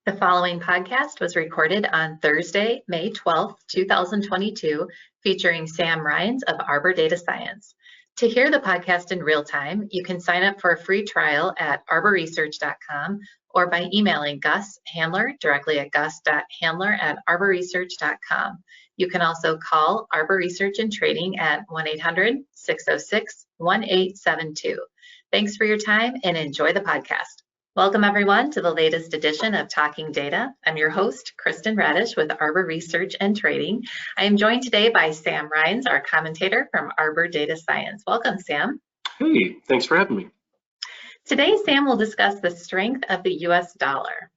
The following podcast was recorded on Thursday, May 12th, 2022, featuring Sam Rines of Arbor Data Science. To hear the podcast in real time, you can sign up for a free trial at arborresearch.com or by emailing Gus Handler directly at gus.handler@arborresearch.com. You can also call Arbor Research and Trading at 1-800-606-1872. Thanks for your time and enjoy the podcast. Welcome everyone to the latest edition of Talking Data. I'm your host, Kristen Radosh with Arbor Research and Trading. I am joined today by Sam Rines, our commentator from Arbor Data Science. Welcome, Sam. Hey, thanks for having me. Today, Sam will discuss the strength of the US dollar.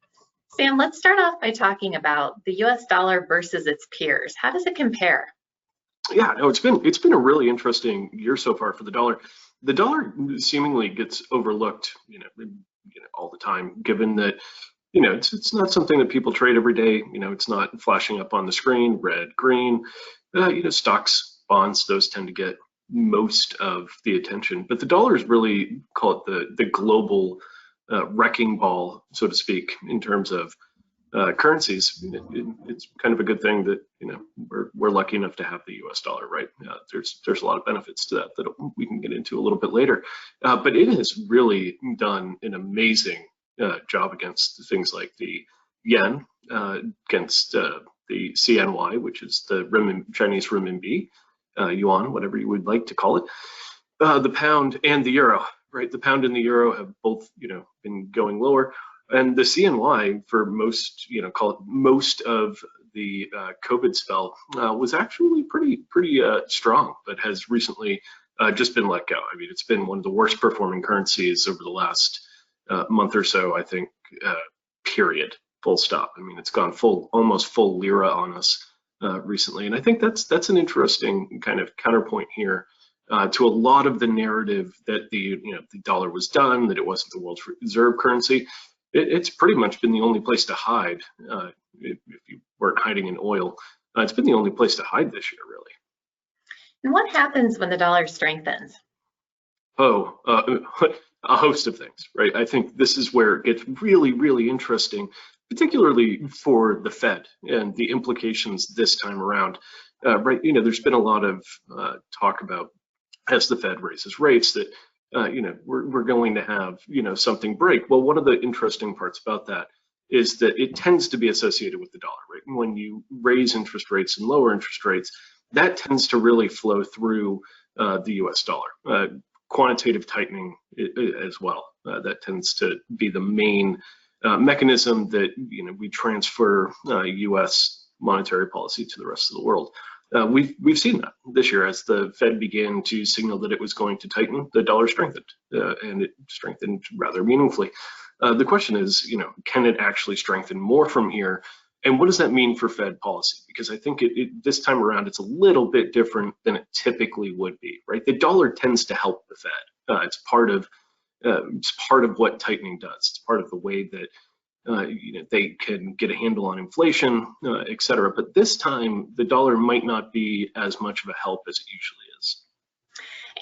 Sam, let's start off by talking about the US dollar versus its peers. How does it compare? Yeah, no, it's been a really interesting year so far for the dollar. The dollar seemingly gets overlooked, all the time, given that, it's not something that people trade every day. It's not flashing up on the screen, red, green. Stocks, bonds, those tend to get most of the attention. But the dollar is really, call it the global wrecking ball, so to speak, in terms of currencies. It's kind of a good thing that we're lucky enough to have the U.S. dollar, right? There's a lot of benefits to that we can get into a little bit later, but it has really done an amazing job against things like the yen, against the CNY, which is the Chinese renminbi, yuan, whatever you would like to call it, the pound and the euro. Right, the pound and the euro have both been going lower. And the CNY for most, call it most of the COVID spell was actually pretty strong, but has recently just been let go. I mean, it's been one of the worst performing currencies over the last month or so, I think, period, full stop. I mean, it's gone almost full lira on us recently. And I think that's an interesting kind of counterpoint here to a lot of the narrative that the dollar was done, that it wasn't the world's reserve currency. It's pretty much been the only place to hide. If you weren't hiding in oil, it's been the only place to hide this year, really. And what happens when the dollar strengthens? Oh, a host of things, right? I think this is where it gets really interesting, particularly for the Fed and the implications this time around. Right? There's been a lot of talk about, as the Fed raises rates, that we're going to have something break. Well, one of the interesting parts about that is that it tends to be associated with the dollar, right? And when you raise interest rates and lower interest rates, that tends to really flow through the U.S. dollar. Quantitative tightening as well. That tends to be the main mechanism that we transfer U.S. monetary policy to the rest of the world. We've seen that this year as the Fed began to signal that it was going to tighten. The dollar strengthened, and it strengthened rather meaningfully. The question is, can it actually strengthen more from here? And what does that mean for Fed policy? Because I think this time around, it's a little bit different than it typically would be, right? The dollar tends to help the Fed. It's part of what tightening does. It's part of the way that they can get a handle on inflation, et cetera. But this time, the dollar might not be as much of a help as it usually is.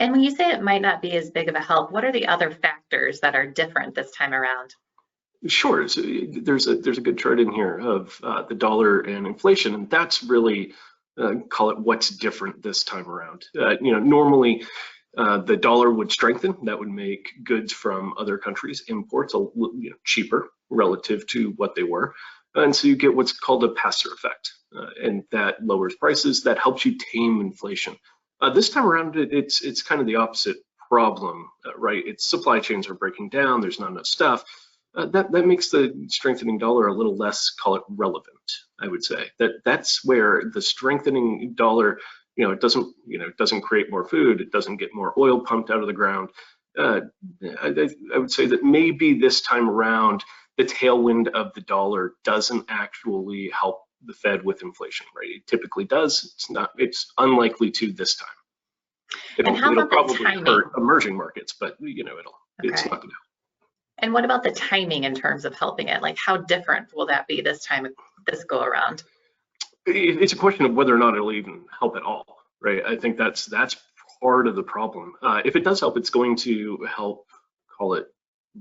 And when you say it might not be as big of a help, what are the other factors that are different this time around? Sure. So there's a good chart in here of the dollar and inflation, and that's really call it what's different this time around. Normally the dollar would strengthen. That would make goods from other countries, imports, cheaper relative to what they were, and so you get what's called a pass-through effect, and that lowers prices. That helps you tame inflation. This time around, it's kind of the opposite problem, right? It's supply chains are breaking down. There's not enough stuff. That makes the strengthening dollar a little less, call it, relevant. I would say that's where the strengthening dollar, it doesn't create more food. It doesn't get more oil pumped out of the ground. I would say that maybe this time around, the tailwind of the dollar doesn't actually help the Fed with inflation, right? It typically does. It's unlikely to this time. It'll probably hurt emerging markets, but it's not going to help. And what about the timing in terms of helping it? Like, how different will that be this go around? It's a question of whether or not it'll even help at all, right? I think that's part of the problem. If it does help, it's going to help, call it,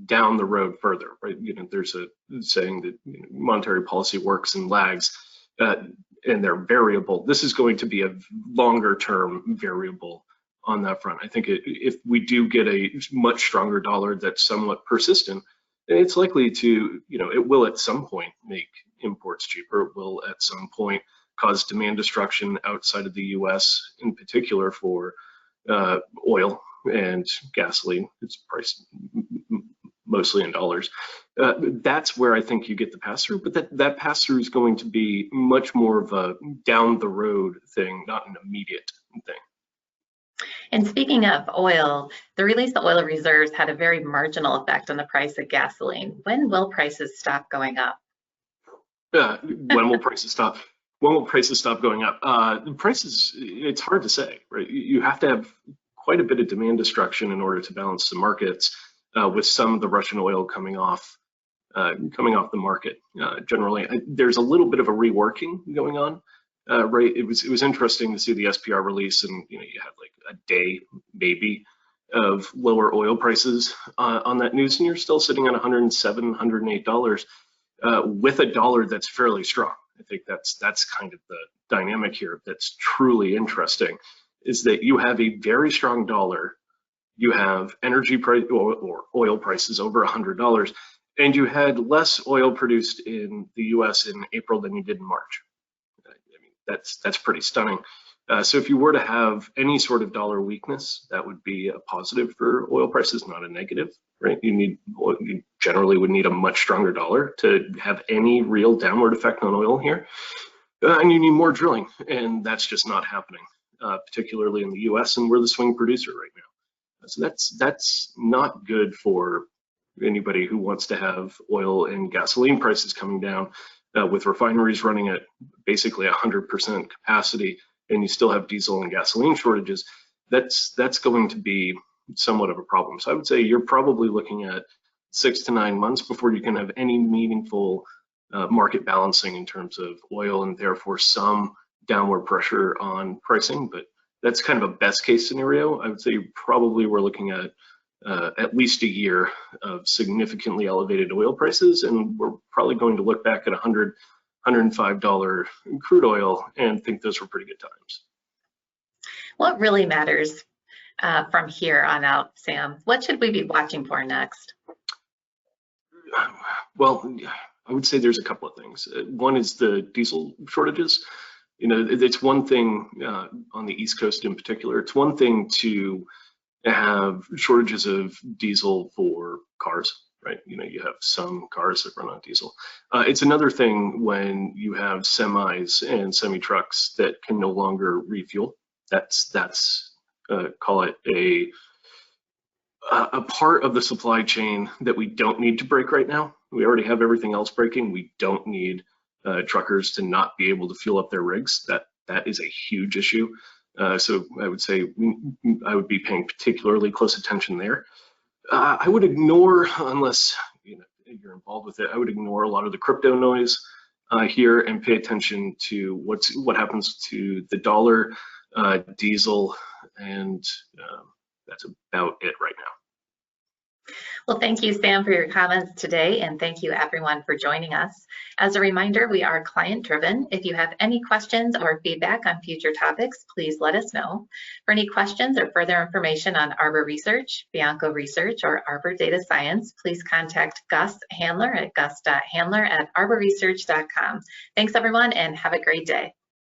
down the road further, right? There's a saying that monetary policy works in lags, and they're variable. This is going to be a longer term variable on that front. I think if we do get a much stronger dollar that's somewhat persistent, it's likely to, it will at some point make imports cheaper. It will at some point cause demand destruction outside of the US, in particular for oil and gasoline. It's priced mostly in dollars. That's where I think you get the pass-through, but that pass-through is going to be much more of a down the road thing, not an immediate thing. And speaking of oil, the release of oil reserves had a very marginal effect on the price of gasoline. When will prices stop going up? When will prices stop? When will prices stop going up? Prices, it's hard to say, right? You have to have quite a bit of demand destruction in order to balance the markets, with some of the Russian oil coming off the market. Generally, there's a little bit of a reworking going on. Right, it was interesting to see the SPR release, and you had like a day maybe of lower oil prices on that news, and you're still sitting at $107, $108 with a dollar that's fairly strong. I think that's kind of the dynamic here that's truly interesting, is that you have a very strong dollar, you have energy price or oil prices over $100, and you had less oil produced in the US in April than you did in March. That's pretty stunning. So if you were to have any sort of dollar weakness, that would be a positive for oil prices, not a negative, right? You generally would need a much stronger dollar to have any real downward effect on oil here. And you need more drilling, and that's just not happening, particularly in the US, and we're the swing producer right now. So that's not good for anybody who wants to have oil and gasoline prices coming down. With refineries running at basically 100% capacity, and you still have diesel and gasoline shortages, that's going to be somewhat of a problem. So I would say you're probably looking at 6 to 9 months before you can have any meaningful market balancing in terms of oil, and therefore some downward pressure on pricing. But that's kind of a best case scenario. I would say probably we're looking at least a year of significantly elevated oil prices, and we're probably going to look back at $100, $105 crude oil and think those were pretty good times. What really matters from here on out, Sam? What should we be watching for next? Well, I would say there's a couple of things. One is the diesel shortages. It's one thing on the East Coast in particular. It's one thing to have shortages of diesel for cars, right? You have some cars that run on diesel. It's another thing when you have semis and semi trucks that can no longer refuel. That's call it a part of the supply chain that we don't need to break right now. We already have everything else breaking. We don't need truckers to not be able to fuel up their rigs. That is a huge issue. So I would say I would be paying particularly close attention there. I would ignore, unless you're involved with it, I would ignore a lot of the crypto noise here and pay attention to what happens to the dollar, diesel, and that's about it right now. Well, thank you, Sam, for your comments today, and thank you everyone for joining us. As a reminder, we are client driven. If you have any questions or feedback on future topics, please let us know. For any questions or further information on Arbor Research, Bianco Research, or Arbor Data Science, please contact Gus Handler at gus.handler@arborresearch.com. Thanks everyone, and have a great day.